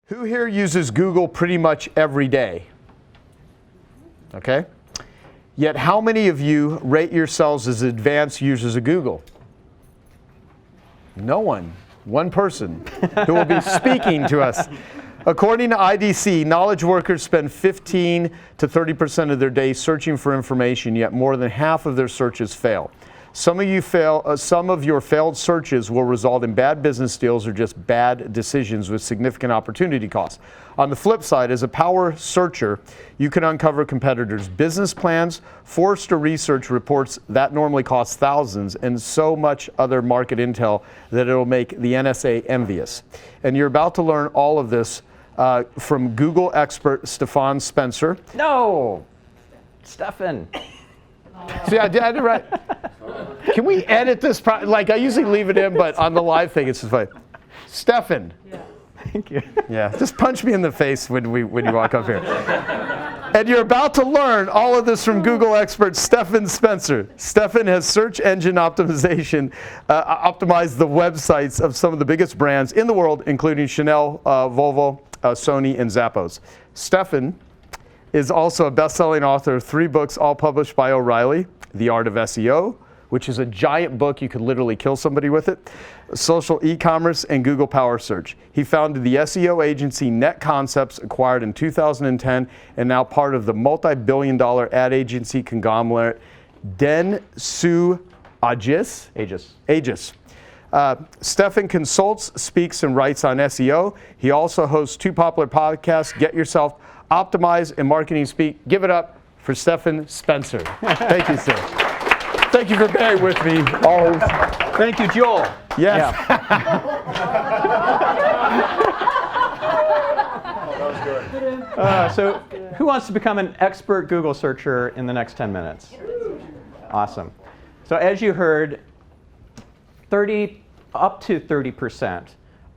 Who here uses Google pretty much every day? Okay. Yet how many of you rate yourselves as advanced users of Google? No one. One person who will be speaking to us. According to IDC, knowledge workers spend 15 to 30% of their day searching for information, yet more than half of their searches fail. Some of your failed searches will result in bad business deals or just bad decisions with significant opportunity costs. On the flip side, as a power searcher, you can uncover competitors' business plans. Forrester Research reports that normally costs thousands, and so much other market intel that it'll make the NSA envious. And you're about to learn all of this from Google expert Stephan Spencer. No, Stephan. See, I did it right. Can we edit this? Like I usually leave it in, but on the live thing, it's just like, Stephan. Yeah. Thank you. Yeah, just punch me in the face when you walk up here. And you're about to learn all of this from Google expert Stephan Spencer. Stephan has search engine optimization optimized the websites of some of the biggest brands in the world, including Chanel, Volvo, Sony, and Zappos. Stephan is also a best-selling author of 3 books, all published by O'Reilly: The Art of SEO, which is a giant book, you could literally kill somebody with it, social e-commerce, and Google Power Search. He founded the SEO agency Net Concepts, acquired in 2010, and now part of the multi-billion-dollar ad agency conglomerate Dentsu Aegis. Stephan consults, speaks, and writes on SEO. He also hosts 2 popular podcasts, Get Yourself Optimized and Marketing Speak. Give it up for Stephan Spencer. Thank you, sir. Thank you for bearing with me always. Thank you, Joel. Yes. So who wants to become an expert Google searcher in the next 10 minutes? Awesome. So as you heard, up to 30%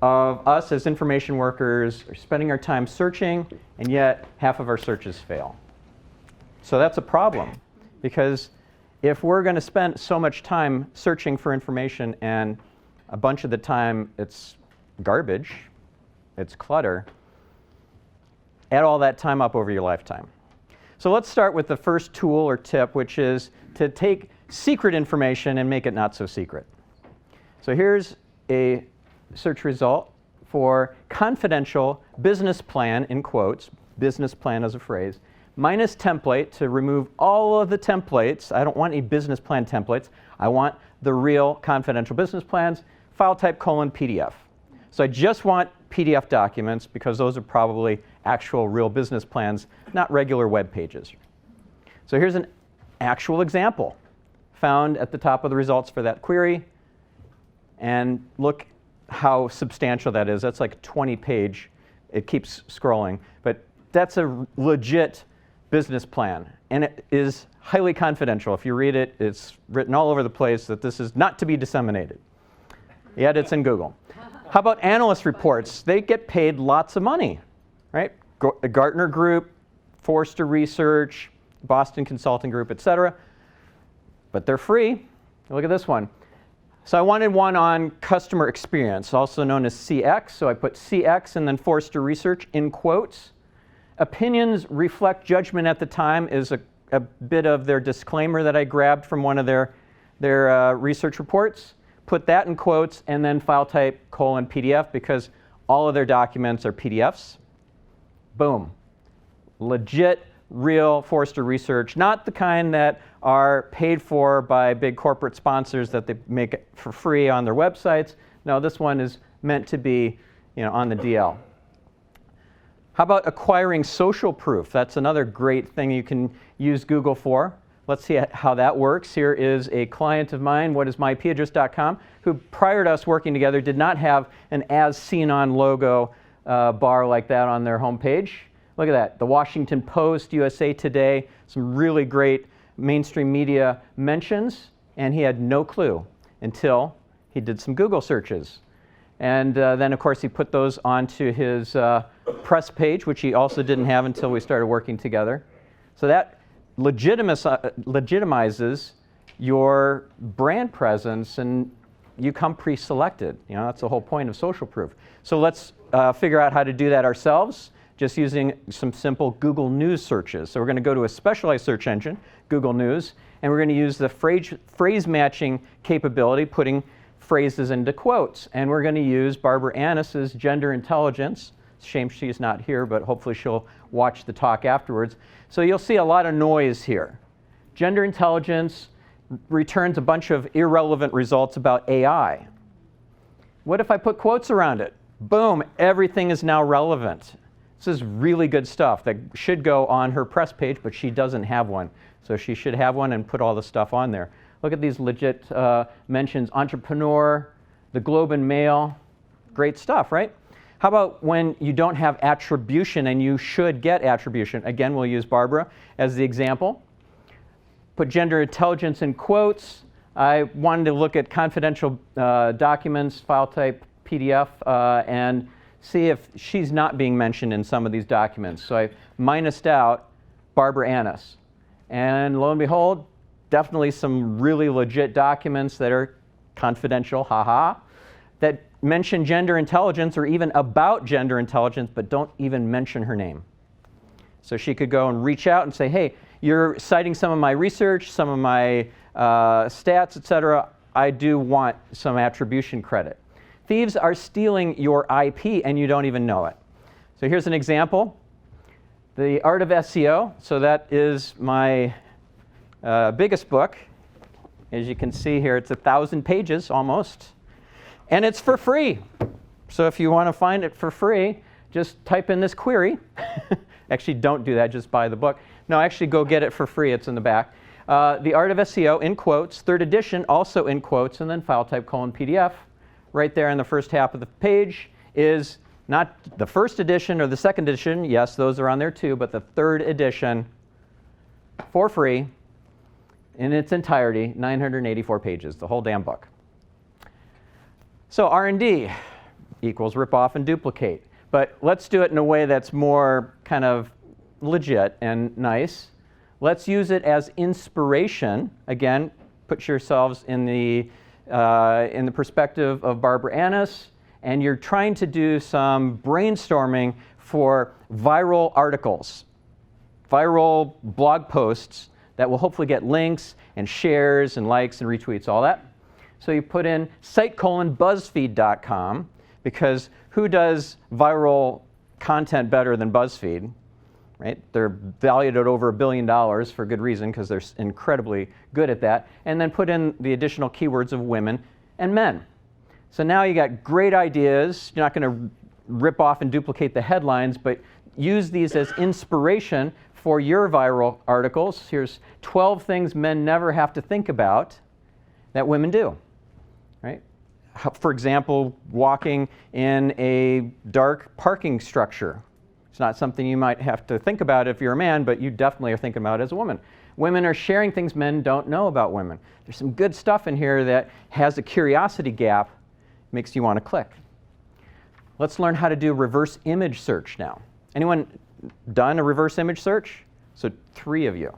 of us as information workers are spending our time searching, and yet half of our searches fail. So that's a problem, because if we're going to spend so much time searching for information and a bunch of the time it's garbage, it's clutter, add all that time up over your lifetime. So let's start with the first tool or tip, which is to take secret information and make it not so secret. So here's a search result for confidential business plan, in quotes, business plan as a phrase, minus template to remove all of the templates. I don't want any business plan templates. I want the real confidential business plans, file type : PDF. So I just want PDF documents because those are probably actual real business plans, not regular web pages. So here's an actual example found at the top of the results for that query. And look how substantial that is. That's like 20-page. It keeps scrolling. But that's a legit business plan. And it is highly confidential. If you read it, it's written all over the place that this is not to be disseminated. Yet it's in Google. How about analyst reports? They get paid lots of money, right? The Gartner Group, Forrester Research, Boston Consulting Group, et cetera. But they're free. Look at this one. So I wanted one on customer experience, also known as CX. So I put CX and then Forrester Research in quotes. Opinions reflect judgment at the time is a bit of their disclaimer that I grabbed from one of their research reports. Put that in quotes and then file type : PDF because all of their documents are PDFs. Boom. Legit, real Forrester Research, not the kind that are paid for by big corporate sponsors that they make it for free on their websites. No, this one is meant to be, on the DL. How about acquiring social proof? That's another great thing you can use Google for. Let's see how that works. Here is a client of mine, whatismyipaddress.com, who prior to us working together did not have an as seen on logo bar like that on their homepage. Look at that. The Washington Post, USA Today, some really great mainstream media mentions, and he had no clue until he did some Google searches. And then, of course, he put those onto his press page, which he also didn't have until we started working together. So that legitimizes your brand presence, and you come pre-selected. That's the whole point of social proof. So let's figure out how to do that ourselves just using some simple Google News searches. So we're going to go to a specialized search engine, Google News, and we're going to use the phrase matching capability, putting phrases into quotes. And we're going to use Barbara Annis's gender intelligence. Shame she's not here, but hopefully she'll watch the talk afterwards. So you'll see a lot of noise here. Gender intelligence returns a bunch of irrelevant results about AI. What if I put quotes around it? Boom, everything is now relevant. This is really good stuff that should go on her press page, but she doesn't have one. So she should have one and put all the stuff on there. Look at these legit mentions, entrepreneur, the Globe and Mail. Great stuff, right? How about when you don't have attribution and you should get attribution? Again, we'll use Barbara as the example. Put gender intelligence in quotes. I wanted to look at confidential documents, file type PDF, and see if she's not being mentioned in some of these documents. So I minused out Barbara Annis. And lo and behold, definitely some really legit documents that are confidential, haha, that mention gender intelligence or even about gender intelligence, but don't even mention her name. So she could go and reach out and say, hey, you're citing some of my research, some of my stats, et cetera. I do want some attribution credit. Thieves are stealing your IP and you don't even know it. So here's an example. The Art of SEO. So that is my biggest book. As you can see here, it's 1,000 pages almost. And it's for free. So if you want to find it for free, just type in this query. Actually, don't do that. Just buy the book. No, actually, go get it for free. It's in the back. The Art of SEO in quotes, 3rd edition, also in quotes, and then file type :PDF. Right there in the first half of the page is not the 1st edition or the 2nd edition. Yes, those are on there too, but the 3rd edition for free in its entirety, 984 pages, the whole damn book. So R&D equals rip off and duplicate. But let's do it in a way that's more kind of legit and nice. Let's use it as inspiration. Again, put yourselves in the perspective of Barbara Annis, and you're trying to do some brainstorming for viral articles, viral blog posts that will hopefully get links and shares and likes and retweets, all that. So you put in site:/BuzzFeed.com, because who does viral content better than BuzzFeed? Right? They're valued at over $1 billion for good reason, because they're incredibly good at that. And then put in the additional keywords of women and men. So now you got great ideas. You're not going to rip off and duplicate the headlines, but use these as inspiration for your viral articles. Here's 12 things men never have to think about that women do. Right? For example, walking in a dark parking structure. It's not something you might have to think about if you're a man, but you definitely are thinking about it as a woman. Women are sharing things men don't know about women. There's some good stuff in here that has a curiosity gap, makes you want to click. Let's learn how to do reverse image search now. Anyone done a reverse image search? So 3 of you.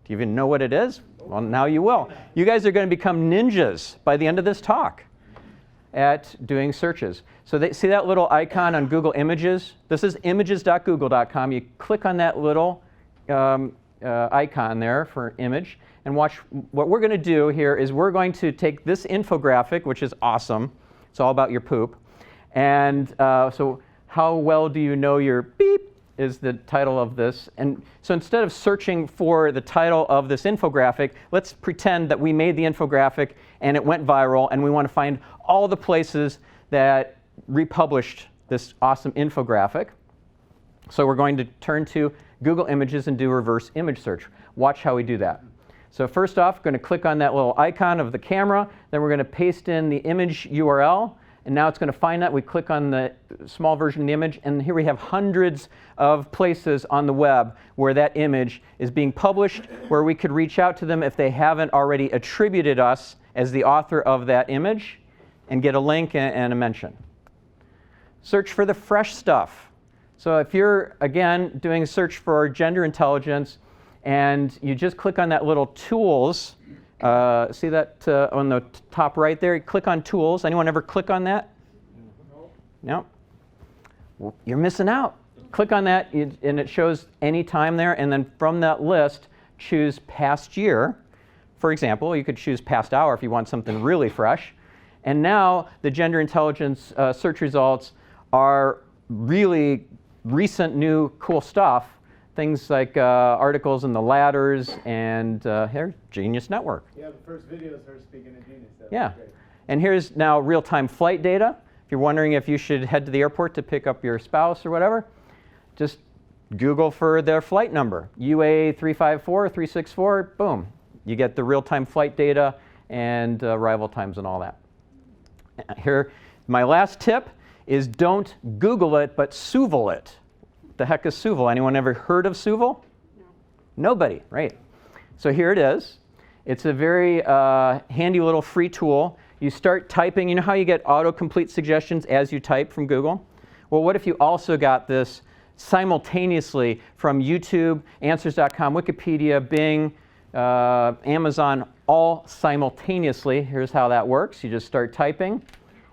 Do you even know what it is? Well, now you will. You guys are going to become ninjas by the end of this talk at doing searches. So see that little icon on Google Images? This is images.google.com. You click on that little icon there for image, and watch. What we're going to do here is we're going to take this infographic, which is awesome. It's all about your poop. And so how well do you know your beep is the title of this. And so instead of searching for the title of this infographic, let's pretend that we made the infographic and it went viral, and we want to find all the places that republished this awesome infographic. So we're going to turn to Google Images and do reverse image search. Watch how we do that. So first off, we're going to click on that little icon of the camera. Then we're going to paste in the image URL. And now it's going to find that. We click on the small version of the image, and here we have hundreds of places on the web where that image is being published, where we could reach out to them if they haven't already attributed us as the author of that image, and get a link and a mention. Search for the fresh stuff. So if you're, again, doing a search for gender intelligence, and you just click on that little tools, see that on the top right there? You click on tools. Anyone ever click on that? No? you're missing out. Click on that, and it shows any time there, and then from that list, choose past year. For example, you could choose past hour if you want something really fresh. And now the gender intelligence search results are really recent, new, cool stuff. Things like articles in the Ladders and here, Genius Network. Yeah, the first video is her speaking in Genius. Yeah. And here's now real-time flight data. If you're wondering if you should head to the airport to pick up your spouse or whatever, just Google for their flight number. UA 354, 364, boom. You get the real-time flight data and arrival times and all that. Here, my last tip is don't Google it, but Suval it. What the heck is Suval? Anyone ever heard of Suval? No. Nobody, right. So here it is. It's a very handy little free tool. You start typing. You know how you get autocomplete suggestions as you type from Google? Well, what if you also got this simultaneously from YouTube, Answers.com, Wikipedia, Bing, Amazon, all simultaneously. Here's how that works. You just start typing,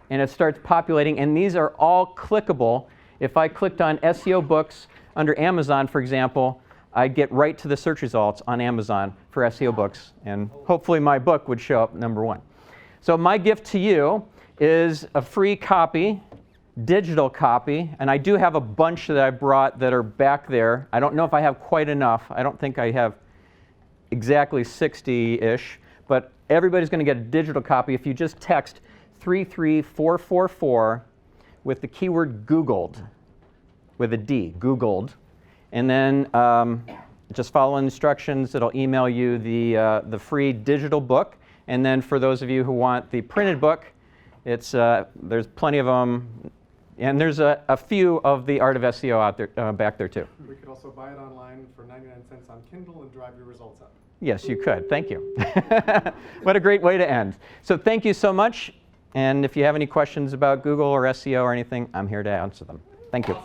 and it starts populating. And these are all clickable. If I clicked on SEO books under Amazon, for example, I'd get right to the search results on Amazon for SEO books. And hopefully my book would show up #1. So my gift to you is a free copy, digital copy. And I do have a bunch that I brought that are back there. I don't know if I have quite enough. I don't think I have exactly 60-ish. But everybody's going to get a digital copy if you just text 33444 with the keyword Googled, with a D, Googled. And then just follow instructions. It'll email you the free digital book. And then for those of you who want the printed book, it's there's plenty of them. And there's a few of the Art of SEO out there, back there too. We could also buy it online for 99 cents on Kindle and drive your results up. Yes, you could. Thank you. What a great way to end. So thank you so much. And if you have any questions about Google or SEO or anything, I'm here to answer them. Thank you.